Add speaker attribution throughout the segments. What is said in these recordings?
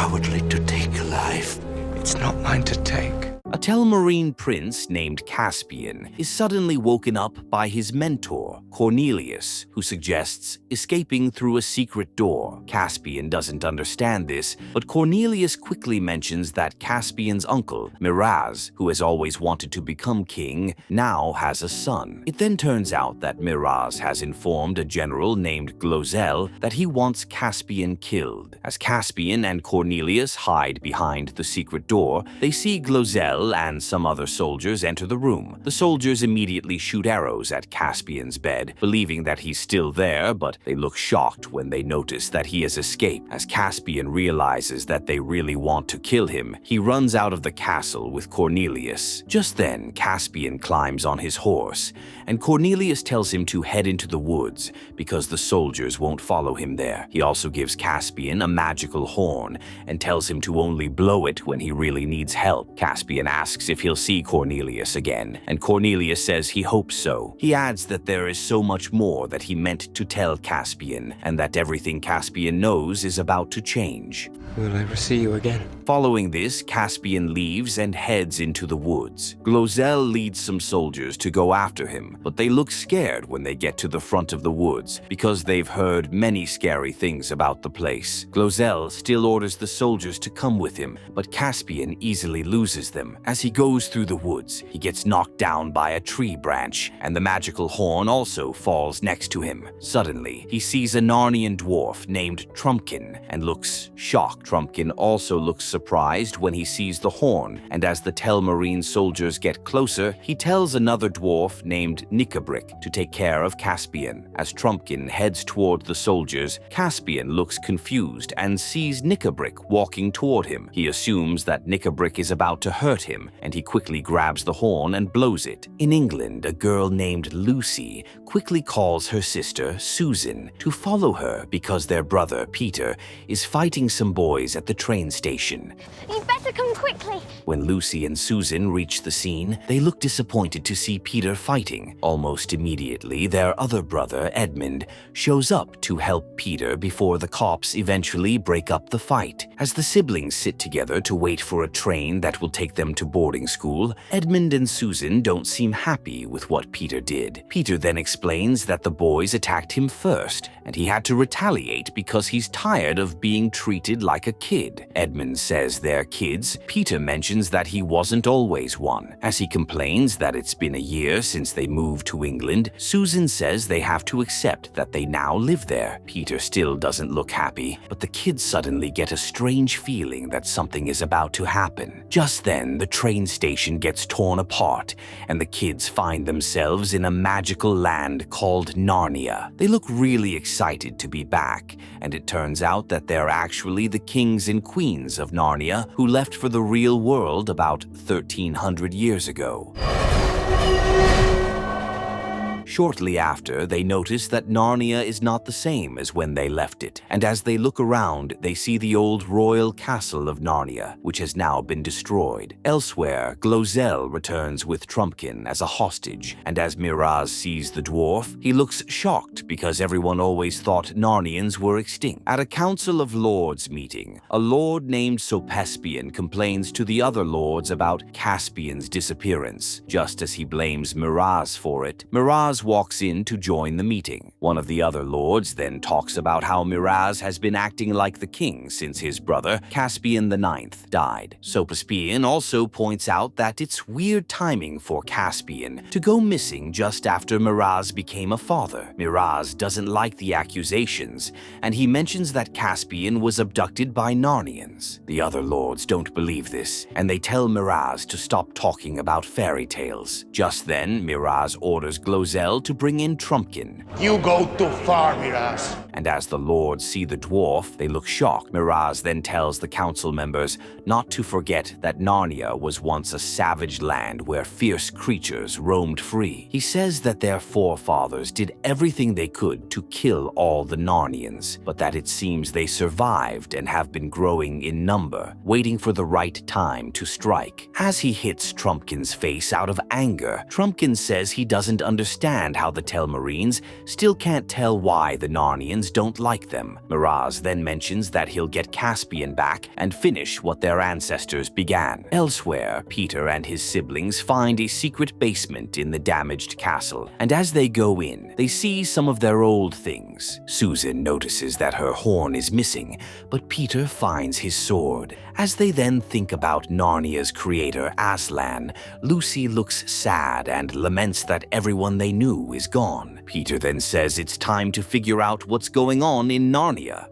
Speaker 1: cowardly to take a life.
Speaker 2: It's not mine to take.
Speaker 3: A Telmarine prince named Caspian is suddenly woken up by his mentor, Cornelius, who suggests escaping through a secret door. Caspian doesn't understand this, but Cornelius quickly mentions that Caspian's uncle, Miraz, who has always wanted to become king, now has a son. It then turns out that Miraz has informed a general named Glözel that he wants Caspian killed. As Caspian and Cornelius hide behind the secret door, they see Glözel and some other soldiers enter the room. The soldiers immediately shoot arrows at Caspian's bed, believing that he's still there, but they look shocked when they notice that he has escaped. As Caspian realizes that they really want to kill him, he runs out of the castle with Cornelius. Just then, Caspian climbs on his horse, and Cornelius tells him to head into the woods because the soldiers won't follow him there. He also gives Caspian a magical horn and tells him to only blow it when he really needs help. Caspian asks if he'll see Cornelius again, and Cornelius says he hopes so. He adds that there is so much more that he meant to tell Caspian, and that everything Caspian knows is about to change.
Speaker 2: Will I ever see you again?
Speaker 3: Following this, Caspian leaves and heads into the woods. Glözel leads some soldiers to go after him, but they look scared when they get to the front of the woods because they've heard many scary things about the place. Glözel still orders the soldiers to come with him, but Caspian easily loses them. As he goes through the woods, he gets knocked down by a tree branch, and the magical horn also falls next to him. Suddenly, he sees a Narnian dwarf named Trumpkin and looks shocked. Trumpkin also looks surprised when he sees the horn, and as the Telmarine soldiers get closer, he tells another dwarf named Nicabrick to take care of Caspian. As Trumpkin heads toward the soldiers, Caspian looks confused and sees Nicabrick walking toward him. He assumes that Nicabrick is about to hurt him, and he quickly grabs the horn and blows it. In England, a girl named Lucy quickly calls her sister, Susan, to follow her because their brother, Peter, is fighting some boys at the train station.
Speaker 4: You'd better come quickly.
Speaker 3: When Lucy and Susan reach the scene, they look disappointed to see Peter fighting. Almost immediately, their other brother, Edmund, shows up to help Peter before the cops eventually break up the fight. As the siblings sit together to wait for a train that will take them to boarding school, Edmund and Susan don't seem happy with what Peter did. Peter then explains that the boys attacked him first, and he had to retaliate because he's tired of being treated like a kid. Edmund says they're kids. Peter mentions that he wasn't always one. As he complains that it's been a year since they moved to England, Susan says they have to accept that they now live there. Peter still doesn't look happy, but the kids suddenly get a strange feeling that something is about to happen. Just then, the train station gets torn apart, and the kids find themselves in a magical land called Narnia. They look really excited to be back, and it turns out that they're actually the kings and queens of Narnia who left for the real world about 1300 years ago. Shortly after, they notice that Narnia is not the same as when they left it, and as they look around, they see the old royal castle of Narnia, which has now been destroyed. Elsewhere, Glözel returns with Trumpkin as a hostage, and as Miraz sees the dwarf, he looks shocked because everyone always thought Narnians were extinct. At a Council of Lords meeting, a lord named Caspian complains to the other lords about Caspian's disappearance. Just as he blames Miraz for it, Miraz walks in to join the meeting. One of the other lords then talks about how Miraz has been acting like the king since his brother, Caspian IX, died. Caspian also points out that it's weird timing for Caspian to go missing just after Miraz became a father. Miraz doesn't like the accusations, and he mentions that Caspian was abducted by Narnians. The other lords don't believe this, and they tell Miraz to stop talking about fairy tales. Just then, Miraz orders Glözel to bring in Trumpkin.
Speaker 1: You go too far, Miraz.
Speaker 3: And as the lords see the dwarf, they look shocked. Miraz then tells the council members not to forget that Narnia was once a savage land where fierce creatures roamed free. He says that their forefathers did everything they could to kill all the Narnians, but that it seems they survived and have been growing in number, waiting for the right time to strike. As he hits Trumpkin's face out of anger, Trumpkin says he doesn't understand how the Telmarines still can't tell why the Narnians Nornians don't like them. Miraz then mentions that he'll get Caspian back and finish what their ancestors began. Elsewhere, Peter and his siblings find a secret basement in the damaged castle, and as they go in, they see some of their old things. Susan notices that her horn is missing, but Peter finds his sword. As they then think about Narnia's creator, Aslan, Lucy looks sad and laments that everyone they knew is gone. Peter then says it's time to figure out what's going on in Narnia.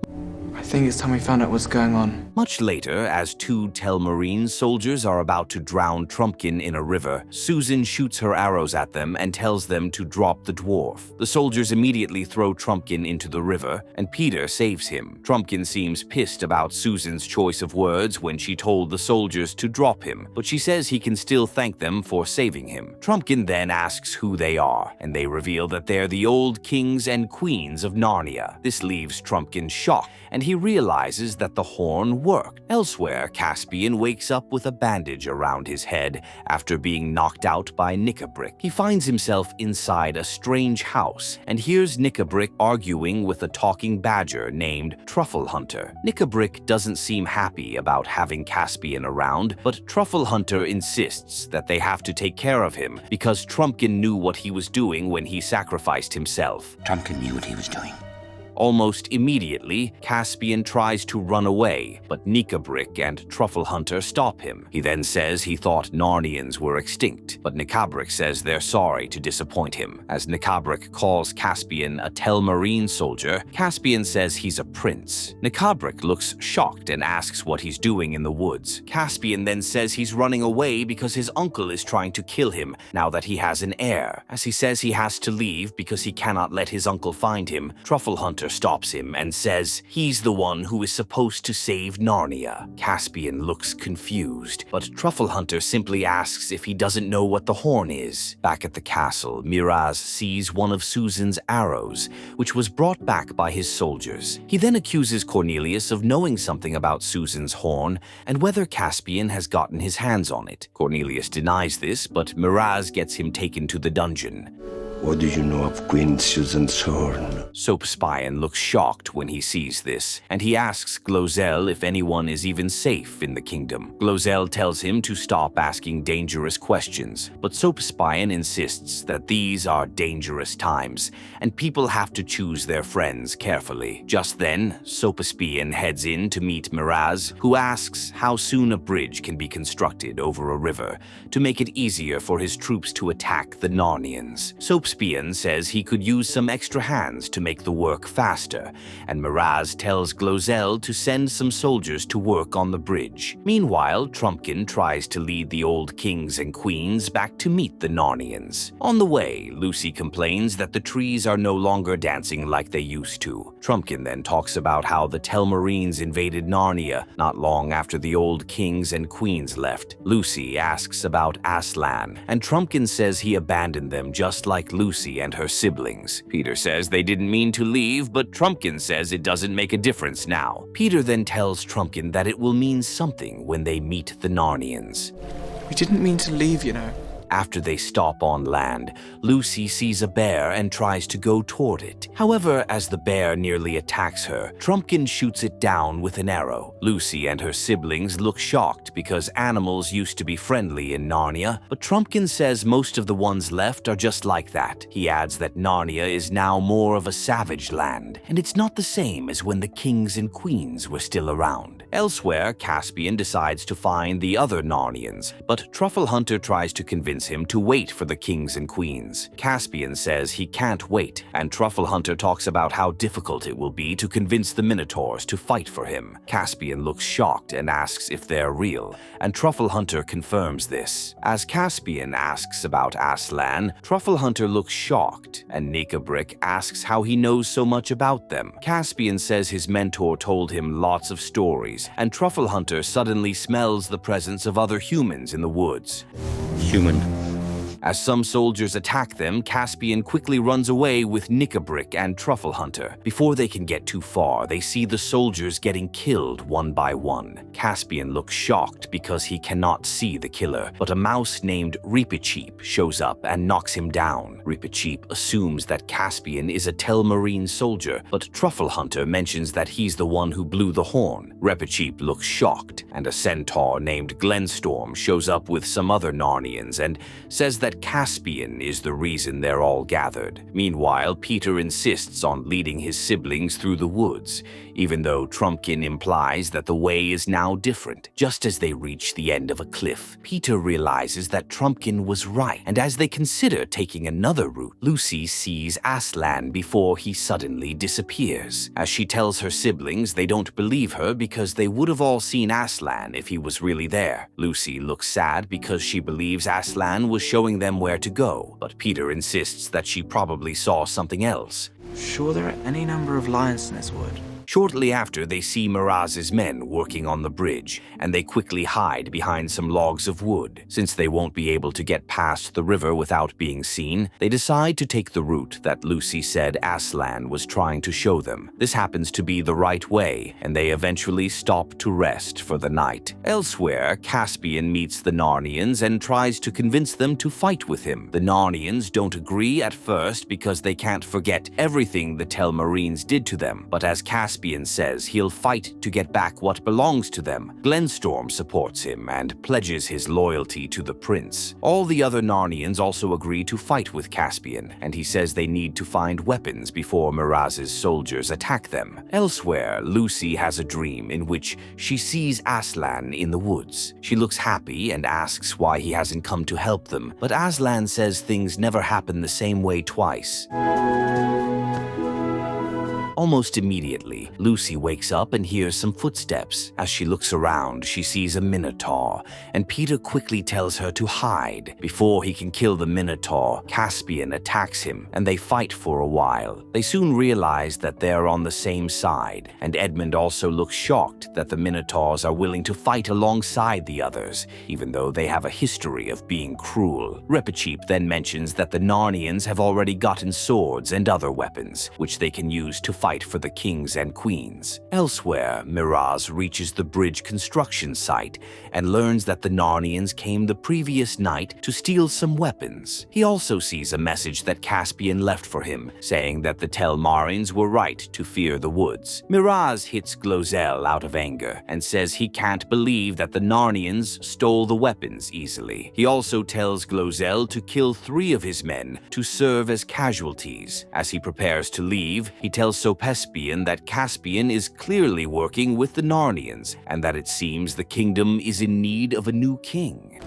Speaker 2: I think it's time we found out what's going on.
Speaker 3: Much later, as two Telmarine soldiers are about to drown Trumpkin in a river, Susan shoots her arrows at them and tells them to drop the dwarf. The soldiers immediately throw Trumpkin into the river, and Peter saves him. Trumpkin seems pissed about Susan's choice of words when she told the soldiers to drop him, but she says he can still thank them for saving him. Trumpkin then asks who they are, and they reveal that they're the old kings and queens of Narnia. This leaves Trumpkin shocked, and he realizes that the horn worked. Elsewhere, Caspian wakes up with a bandage around his head after being knocked out by Nickabrick. He finds himself inside a strange house and hears Nickabrick arguing with a talking badger named Truffle Hunter. Nickabrick doesn't seem happy about having Caspian around, but Truffle Hunter insists that they have to take care of him because Trumpkin knew what he was doing when he sacrificed himself.
Speaker 1: Trumpkin knew what he was doing.
Speaker 3: Almost immediately, Caspian tries to run away, but Nickabrick and Truffle Hunter stop him. He then says he thought Narnians were extinct, but Nickabrick says they're sorry to disappoint him. As Nickabrick calls Caspian a Telmarine soldier, Caspian says he's a prince. Nickabrick looks shocked and asks what he's doing in the woods. Caspian then says he's running away because his uncle is trying to kill him now that he has an heir. As he says he has to leave because he cannot let his uncle find him, Truffle Hunter stops him and says he's the one who is supposed to save Narnia. Caspian looks confused, but Truffle Hunter simply asks if he doesn't know what the horn is. Back at the castle, Miraz sees one of Susan's arrows, which was brought back by his soldiers. He then accuses Cornelius of knowing something about Susan's horn and whether Caspian has gotten his hands on it. Cornelius denies this, but Miraz gets him taken to the dungeon.
Speaker 1: What do you know of Queen Susan's horn?
Speaker 3: Soapspian looks shocked when he sees this, and he asks Glozell if anyone is even safe in the kingdom. Glozell tells him to stop asking dangerous questions, but Soapspian insists that these are dangerous times, and people have to choose their friends carefully. Just then, Soapspian heads in to meet Miraz, who asks how soon a bridge can be constructed over a river to make it easier for his troops to attack the Narnians. Soapspian says he could use some extra hands to make the work faster, and Miraz tells Glozell to send some soldiers to work on the bridge. Meanwhile, Trumpkin tries to lead the old kings and queens back to meet the Narnians. On the way, Lucy complains that the trees are no longer dancing like they used to. Trumpkin then talks about how the Telmarines invaded Narnia not long after the old kings and queens left. Lucy asks about Aslan, and Trumpkin says he abandoned them just like Lucy and her siblings. Peter says they didn't mean to leave, but Trumpkin says it doesn't make a difference now. Peter then tells Trumpkin that it will mean something when they meet the Narnians.
Speaker 2: We didn't mean to leave, you know.
Speaker 3: After they stop on land, Lucy sees a bear and tries to go toward it. However, as the bear nearly attacks her, Trumpkin shoots it down with an arrow. Lucy and her siblings look shocked because animals used to be friendly in Narnia, but Trumpkin says most of the ones left are just like that. He adds that Narnia is now more of a savage land, and it's not the same as when the kings and queens were still around. Elsewhere, Caspian decides to find the other Narnians, but Truffle Hunter tries to convince him to wait for the kings and queens. Caspian says he can't wait, and Truffle Hunter talks about how difficult it will be to convince the Minotaurs to fight for him. Caspian looks shocked and asks if they're real, and Truffle Hunter confirms this. As Caspian asks about Aslan, Truffle Hunter looks shocked, and Nickabrick asks how he knows so much about them. Caspian says his mentor told him lots of stories, and Truffle Hunter suddenly smells the presence of other humans in the woods.
Speaker 1: Human.
Speaker 3: As some soldiers attack them, Caspian quickly runs away with Knickerbrick and Truffle Hunter. Before they can get too far, they see the soldiers getting killed one by one. Caspian looks shocked because he cannot see the killer, but a mouse named Reepicheep shows up and knocks him down. Reepicheep assumes that Caspian is a Telmarine soldier, but Truffle Hunter mentions that he's the one who blew the horn. Reepicheep looks shocked, and a centaur named Glenstorm shows up with some other Narnians and says that Caspian is the reason they're all gathered. Meanwhile, Peter insists on leading his siblings through the woods, even though Trumpkin implies that the way is now different. Just as they reach the end of a cliff, Peter realizes that Trumpkin was right, and as they consider taking another route, Lucy sees Aslan before he suddenly disappears. As she tells her siblings, they don't believe her because they would have all seen Aslan if he was really there. Lucy looks sad because she believes Aslan was showing them where to go, but Peter insists that she probably saw something else.
Speaker 2: Sure, there are any number of lions in this wood.
Speaker 3: Shortly after, they see Miraz's men working on the bridge, and they quickly hide behind some logs of wood. Since they won't be able to get past the river without being seen, they decide to take the route that Lucy said Aslan was trying to show them. This happens to be the right way, and they eventually stop to rest for the night. Elsewhere, Caspian meets the Narnians and tries to convince them to fight with him. The Narnians don't agree at first because they can't forget everything the Telmarines did to them, but as Caspian says he'll fight to get back what belongs to them, Glenstorm supports him and pledges his loyalty to the prince. All the other Narnians also agree to fight with Caspian, and he says they need to find weapons before Miraz's soldiers attack them. Elsewhere, Lucy has a dream in which she sees Aslan in the woods. She looks happy and asks why he hasn't come to help them, but Aslan says things never happen the same way twice. Almost immediately, Lucy wakes up and hears some footsteps. As she looks around, she sees a minotaur, and Peter quickly tells her to hide. Before he can kill the minotaur, Caspian attacks him, and they fight for a while. They soon realize that they're on the same side, and Edmund also looks shocked that the minotaurs are willing to fight alongside the others, even though they have a history of being cruel. Reepicheep then mentions that the Narnians have already gotten swords and other weapons, which they can use to fight for the kings and queens. Elsewhere, Miraz reaches the bridge construction site and learns that the Narnians came the previous night to steal some weapons. He also sees a message that Caspian left for him, saying that the Telmarines were right to fear the woods. Miraz hits Glozell out of anger and says he can't believe that the Narnians stole the weapons easily. He also tells Glozell to kill 3 of his men to serve as casualties. As he prepares to leave, he tells Caspian that Caspian is clearly working with the Narnians, and that it seems the kingdom is in need of a new king.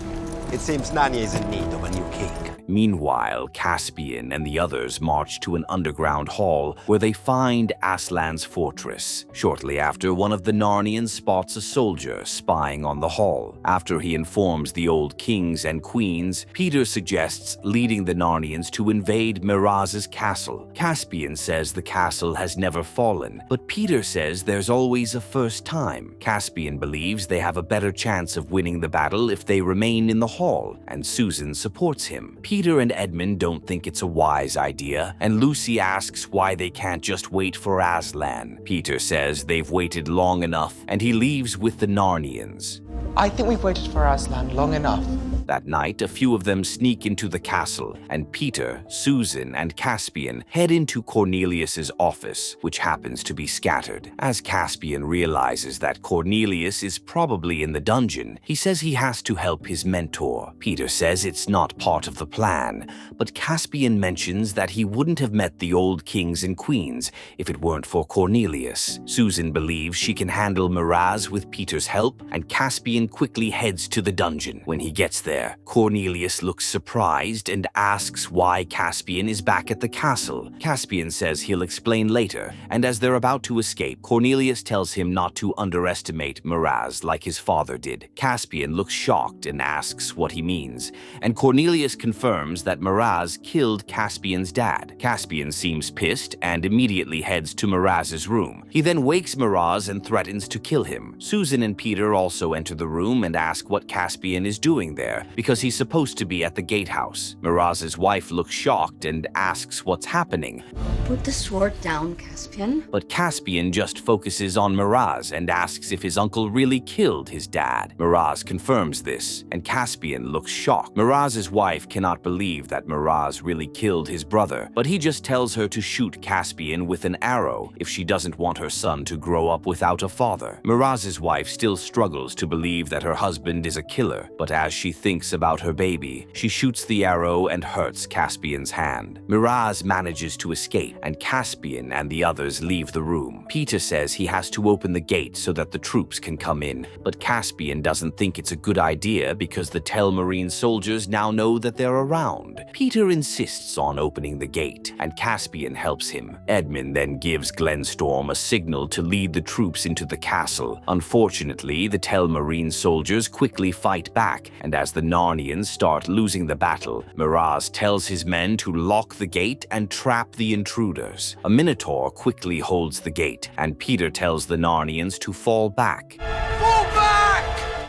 Speaker 5: It seems Narnia is in need of a new king.
Speaker 3: Meanwhile, Caspian and the others march to an underground hall where they find Aslan's fortress. Shortly after, one of the Narnians spots a soldier spying on the hall. After he informs the old kings and queens, Peter suggests leading the Narnians to invade Miraz's castle. Caspian says the castle has never fallen, but Peter says there's always a first time. Caspian believes they have a better chance of winning the battle if they remain in the hall, and Susan supports him. Peter and Edmund don't think it's a wise idea, and Lucy asks why they can't just wait for Aslan. Peter says they've waited long enough, and he leaves with the Narnians.
Speaker 2: I think we've waited for Aslan long enough.
Speaker 3: That night, a few of them sneak into the castle, and Peter, Susan, and Caspian head into Cornelius's office, which happens to be scattered. As Caspian realizes that Cornelius is probably in the dungeon, he says he has to help his mentor. Peter says it's not part of the plan, but Caspian mentions that he wouldn't have met the old kings and queens if it weren't for Cornelius. Susan believes she can handle Miraz with Peter's help, and Caspian quickly heads to the dungeon. When he gets there, Cornelius looks surprised and asks why Caspian is back at the castle. Caspian says he'll explain later, and as they're about to escape, Cornelius tells him not to underestimate Miraz like his father did. Caspian looks shocked and asks what he means, and Cornelius confirms that Miraz killed Caspian's dad. Caspian seems pissed and immediately heads to Miraz's room. He then wakes Miraz and threatens to kill him. Susan and Peter also enter the room and ask what Caspian is doing there, because he's supposed to be at the gatehouse. Miraz's wife looks shocked and asks what's happening.
Speaker 6: Put the sword down, Caspian.
Speaker 3: But Caspian just focuses on Miraz and asks if his uncle really killed his dad. Miraz confirms this, and Caspian looks shocked. Miraz's wife cannot believe that Miraz really killed his brother, but he just tells her to shoot Caspian with an arrow if she doesn't want her son to grow up without a father. Miraz's wife still struggles to believe that her husband is a killer, but as she thinks about her baby, she shoots the arrow and hurts Caspian's hand. Miraz manages to escape, and Caspian and the others leave the room. Peter says he has to open the gate so that the troops can come in, but Caspian doesn't think it's a good idea because the Telmarine soldiers now know that they're around. Peter insists on opening the gate, and Caspian helps him. Edmund then gives Glenstorm a signal to lead the troops into the castle. Unfortunately, the Telmarine soldiers quickly fight back, and as the Narnians start losing the battle, Miraz tells his men to lock the gate and trap the intruders. A Minotaur quickly holds the gate, and Peter tells the Narnians to fall back.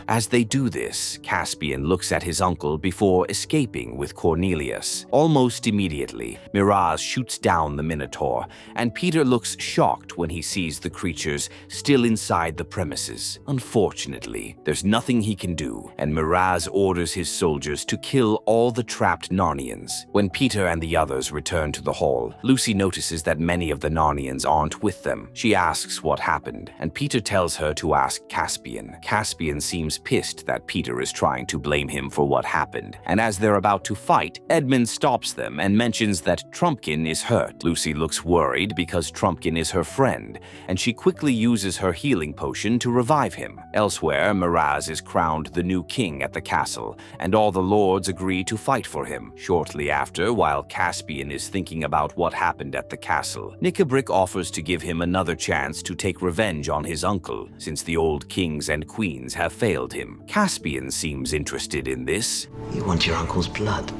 Speaker 3: As they do this, Caspian looks at his uncle before escaping with Cornelius. Almost immediately, Miraz shoots down the Minotaur, and Peter looks shocked when he sees the creatures still inside the premises. Unfortunately, there's nothing he can do, and Miraz orders his soldiers to kill all the trapped Narnians. When Peter and the others return to the hall, Lucy notices that many of the Narnians aren't with them. She asks what happened, and Peter tells her to ask Caspian. Caspian seems pissed that Peter is trying to blame him for what happened, and as they're about to fight, Edmund stops them and mentions that Trumpkin is hurt. Lucy looks worried because Trumpkin is her friend, and she quickly uses her healing potion to revive him. Elsewhere, Miraz is crowned the new king at the castle, and all the lords agree to fight for him. Shortly after, while Caspian is thinking about what happened at the castle, Nicabrick offers to give him another chance to take revenge on his uncle, since the old kings and queens have failed him. Caspian seems interested in this.
Speaker 1: You want your uncle's blood?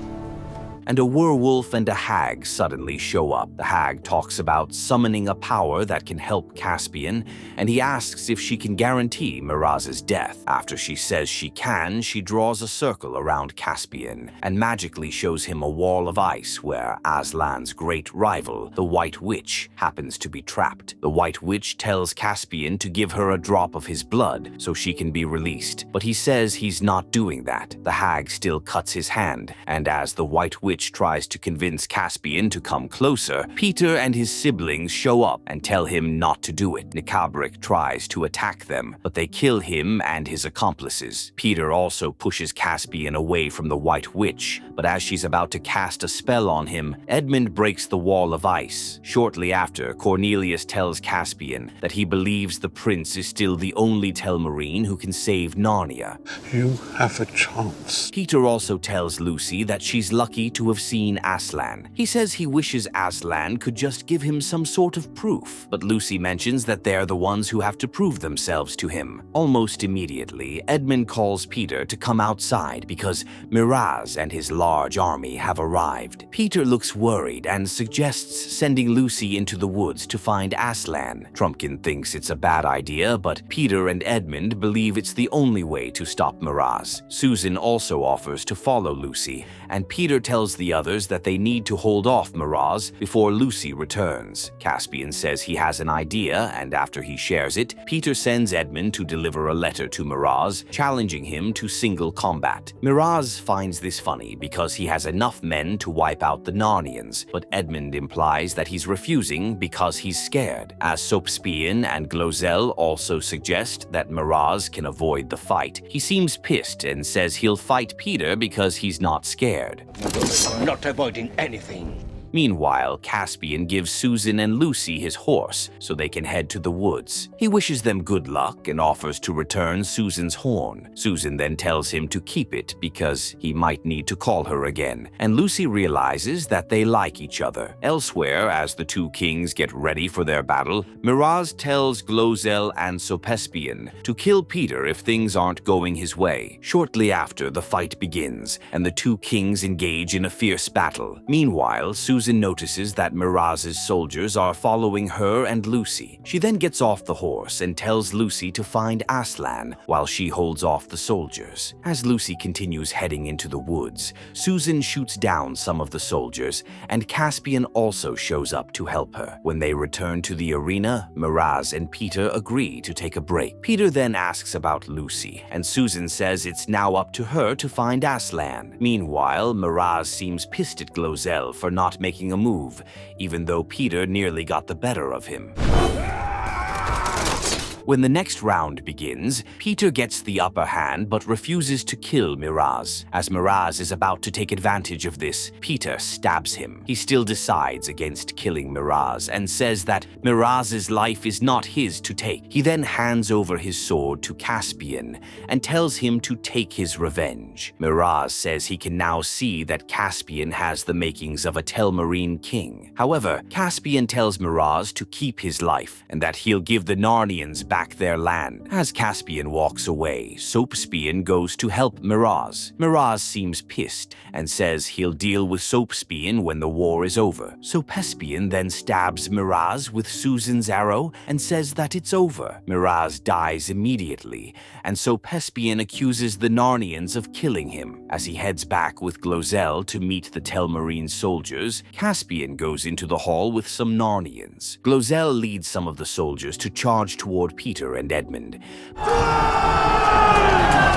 Speaker 3: And a werewolf and a hag suddenly show up. The hag talks about summoning a power that can help Caspian, and he asks if she can guarantee Miraz's death. After she says she can, she draws a circle around Caspian and magically shows him a wall of ice where Aslan's great rival, the White Witch, happens to be trapped. The White Witch tells Caspian to give her a drop of his blood so she can be released, but he says he's not doing that. The hag still cuts his hand, and as the White Witch tries to convince Caspian to come closer, Peter and his siblings show up and tell him not to do it. Nicabrick tries to attack them, but they kill him and his accomplices. Peter also pushes Caspian away from the White Witch, but as she's about to cast a spell on him, Edmund breaks the wall of ice. Shortly after, Cornelius tells Caspian that he believes the prince is still the only Telmarine who can save Narnia.
Speaker 7: You have a chance.
Speaker 3: Peter also tells Lucy that she's lucky to have seen Aslan. He says he wishes Aslan could just give him some sort of proof, but Lucy mentions that they're the ones who have to prove themselves to him. Almost immediately, Edmund calls Peter to come outside because Miraz and his large army have arrived. Peter looks worried and suggests sending Lucy into the woods to find Aslan. Trumpkin thinks it's a bad idea, but Peter and Edmund believe it's the only way to stop Miraz. Susan also offers to follow Lucy, and Peter tells the others that they need to hold off Miraz before Lucy returns. Caspian says he has an idea, and after he shares it, Peter sends Edmund to deliver a letter to Miraz, challenging him to single combat. Miraz finds this funny because he has enough men to wipe out the Narnians, but Edmund implies that he's refusing because he's scared. As Caspian and Glozell also suggest that Miraz can avoid the fight, he seems pissed and says he'll fight Peter because he's not scared.
Speaker 1: I'm not avoiding anything.
Speaker 3: Meanwhile, Caspian gives Susan and Lucy his horse so they can head to the woods. He wishes them good luck and offers to return Susan's horn. Susan then tells him to keep it because he might need to call her again, and Lucy realizes that they like each other. Elsewhere, as the two kings get ready for their battle, Miraz tells Glozell and Caspian to kill Peter if things aren't going his way. Shortly after, the fight begins, and the two kings engage in a fierce battle. Meanwhile, Susan Susan notices that Miraz's soldiers are following her and Lucy. She then gets off the horse and tells Lucy to find Aslan while she holds off the soldiers. As Lucy continues heading into the woods, Susan shoots down some of the soldiers, and Caspian also shows up to help her. When they return to the arena, Miraz and Peter agree to take a break. Peter then asks about Lucy, and Susan says it's now up to her to find Aslan. Meanwhile, Miraz seems pissed at Glozell for not making a move, even though Peter nearly got the better of him. When the next round begins, Peter gets the upper hand but refuses to kill Miraz. As Miraz is about to take advantage of this, Peter stabs him. He still decides against killing Miraz and says that Miraz's life is not his to take. He then hands over his sword to Caspian and tells him to take his revenge. Miraz says he can now see that Caspian has the makings of a Telmarine king. However, Caspian tells Miraz to keep his life and that he'll give the Narnians back their land. As Caspian walks away, Soapspian goes to help Miraz. Miraz seems pissed and says he'll deal with Soapspian when the war is over. Soapspian then stabs Miraz with Susan's arrow and says that it's over. Miraz dies immediately, and Soapspian accuses the Narnians of killing him. As he heads back with Glozell to meet the Telmarine soldiers, Caspian goes into the hall with some Narnians. Glozell leads some of the soldiers to charge toward Peter and Edmund.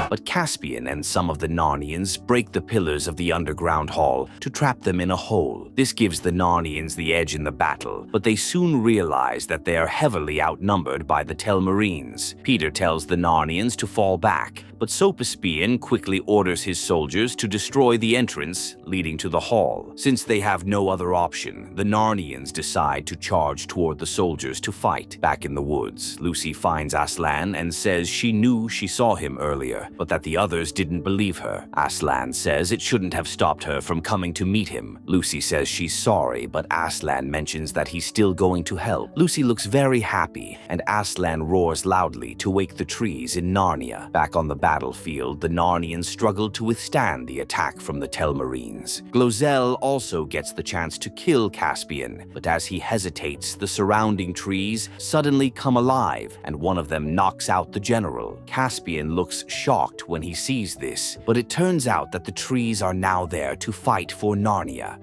Speaker 3: But Caspian and some of the Narnians break the pillars of the underground hall to trap them in a hole. This gives the Narnians the edge in the battle, but they soon realize that they are heavily outnumbered by the Telmarines. Peter tells the Narnians to fall back, but Soapspian quickly orders his soldiers to destroy the entrance leading to the hall. Since they have no other option, the Narnians decide to charge toward the soldiers to fight. Back in the woods, Lucy finds Aslan and says she knew she saw him earlier, but that the others didn't believe her. Aslan says it shouldn't have stopped her from coming to meet him. Lucy says she's sorry, but Aslan mentions that he's still going to help. Lucy looks very happy, and Aslan roars loudly to wake the trees in Narnia. Back on the battlefield, the Narnians struggle to withstand the attack from the Telmarines. Glozell also gets the chance to kill Caspian, but as he hesitates, the surrounding trees suddenly come alive, and one of them knocks out the general. Caspian looks shocked when he sees this, but it turns out that the trees are now there to fight for Narnia.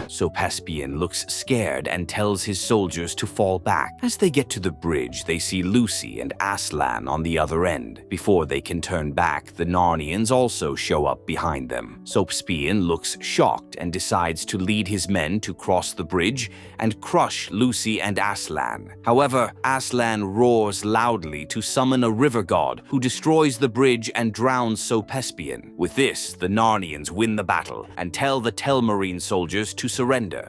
Speaker 3: Soapspian looks scared and tells his soldiers to fall back. As they get to the bridge, they see Lucy and Aslan on the other end. Before they can turn back, the Narnians also show up behind them. Soapspian looks shocked and decides to lead his men to cross the bridge and crush Lucy and Aslan. However, Aslan roars loudly to summon a river god who destroys the bridge and drowns Soapspian. With this, the Narnians win the battle and tell the Telmarine soldiers to surrender.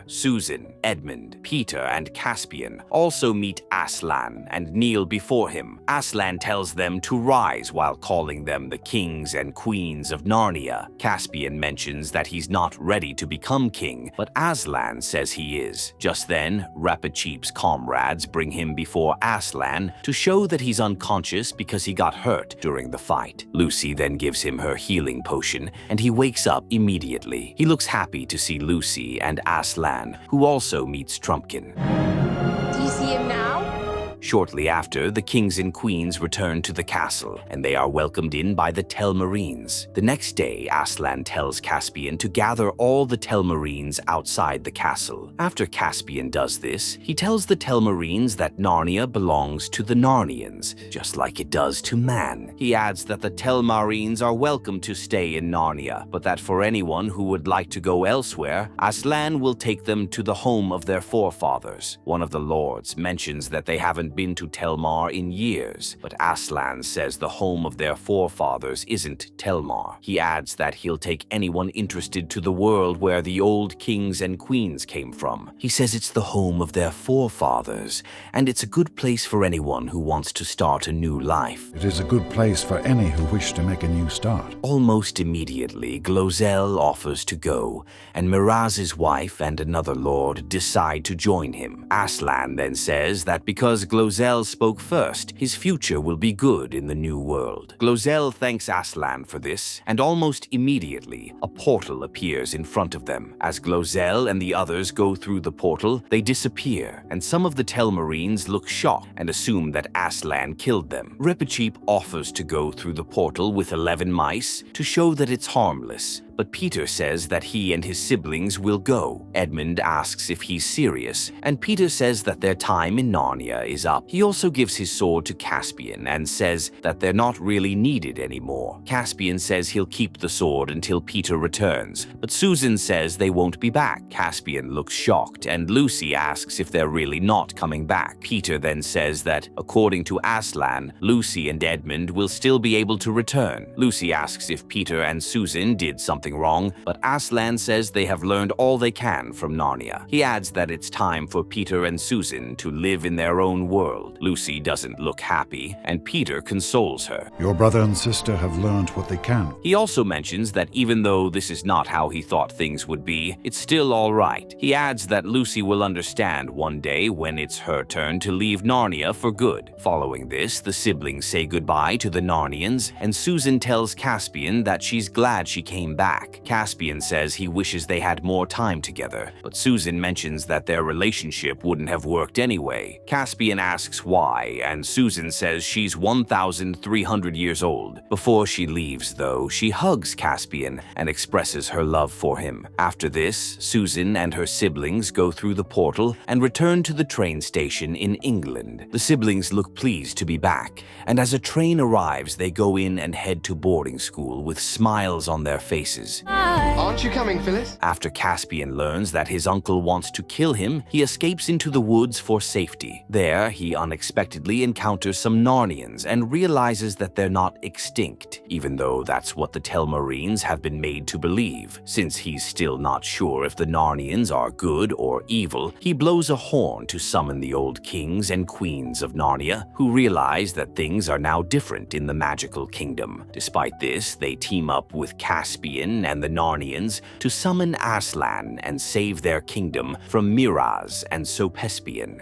Speaker 3: Susan, Edmund, Peter, and Caspian also meet Aslan and kneel before him. Aslan tells them to rise while calling them the kings and queens of Narnia. Caspian mentions that he's not ready to become king, but Aslan says he is. Just then, Rappacheep's comrades bring him before Aslan to show that he's unconscious because he got hurt during the fight. Lucy then gives him her healing potion, and he wakes up immediately. He looks happy to see Lucy and Aslan, who also meets Trumpkin.
Speaker 4: Do you see him now?
Speaker 3: Shortly after, the kings and queens return to the castle, and they are welcomed in by the Telmarines. The next day, Aslan tells Caspian to gather all the Telmarines outside the castle. After Caspian does this, he tells the Telmarines that Narnia belongs to the Narnians, just like it does to man. He adds that the Telmarines are welcome to stay in Narnia, but that for anyone who would like to go elsewhere, Aslan will take them to the home of their forefathers. One of the lords mentions that they haven't been to Telmar in years, but Aslan says the home of their forefathers isn't Telmar. He adds that he'll take anyone interested to the world where the old kings and queens came from. He says it's the home of their forefathers, and it's a good place for anyone who wants to start a new life.
Speaker 7: It is a good place for any who wish to make a new start.
Speaker 3: Almost immediately, Glozell offers to go, and Miraz's wife and another lord decide to join him. Aslan then says that because Glozell Glozell spoke first, his future will be good in the new world. Glozell thanks Aslan for this, and almost immediately, a portal appears in front of them. As Glozell and the others go through the portal, they disappear, and some of the Telmarines look shocked and assume that Aslan killed them. Repicheep offers to go through the portal with 11 mice to show that it's harmless, but Peter says that he and his siblings will go. Edmund asks if he's serious, and Peter says that their time in Narnia is up. He also gives his sword to Caspian and says that they're not really needed anymore. Caspian says he'll keep the sword until Peter returns, but Susan says they won't be back. Caspian looks shocked, and Lucy asks if they're really not coming back. Peter then says that, according to Aslan, Lucy and Edmund will still be able to return. Lucy asks if Peter and Susan did something wrong, but Aslan says they have learned all they can from Narnia. He adds that it's time for Peter and Susan to live in their own world. Lucy doesn't look happy, and Peter consoles her.
Speaker 7: Your brother and sister have learned what they can.
Speaker 3: He also mentions that even though this is not how he thought things would be, it's still all right. He adds that Lucy will understand one day when it's her turn to leave Narnia for good. Following this, the siblings say goodbye to the Narnians, and Susan tells Caspian that she's glad she came back. Caspian says he wishes they had more time together, but Susan mentions that their relationship wouldn't have worked anyway. Caspian asks why, and Susan says she's 1,300 years old. Before she leaves, though, she hugs Caspian and expresses her love for him. After this, Susan and her siblings go through the portal and return to the train station in England. The siblings look pleased to be back, and as a train arrives, they go in and head to boarding school with smiles on their faces.
Speaker 8: Aren't you coming, Phyllis?
Speaker 3: After Caspian learns that his uncle wants to kill him, he escapes into the woods for safety. There, he unexpectedly encounters some Narnians and realizes that they're not extinct, even though that's what the Telmarines have been made to believe. Since he's still not sure if the Narnians are good or evil, he blows a horn to summon the old kings and queens of Narnia, who realize that things are now different in the magical kingdom. Despite this, they team up with Caspian and the Narnians to summon Aslan and save their kingdom from Miraz and Caspian.